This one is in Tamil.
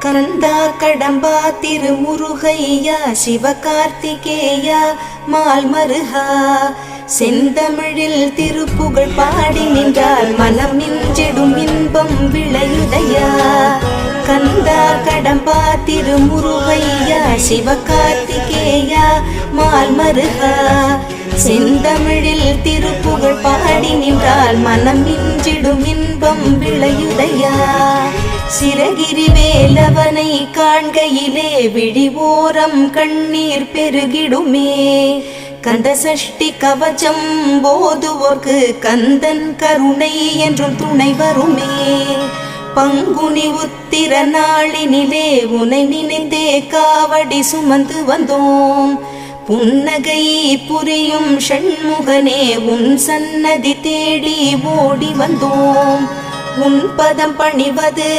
கந்தா கடம்பா திருமுருகையா சிவகார்த்திகேயா மால்மருகா செந்தமிழில் திருப்புகழ் பாடி நின்றால் மனம் மிஞ்சிடும் இன்பம் விளையுதையா. கந்தா கடம்பா திருமுருகையா சிவகார்த்திகேயா மால்மருகா செந்தமிழில் திருப்புகழ் பாடி நின்றால் மனம் மிஞ்சிடும் இன்பம் விளையுதையா. சிரகிரி வேலவனை காண்கையிலே விழி ஓரம் கண்ணீர் பெருகிடுமே. கந்த சஷ்டி கவச்சம் போதுவோர்க்கு கந்தன் கருணை என்றும் துணை வருமே. பங்குனி உத்திர நாளினிலே உனை நினைந்தே காவடி சுமந்து வந்தோம். புன்னகை புரியும் ஷண்முகனே உன் சன்னதி தேடி ஓடி வந்தோம். உன் பதம் பணிவது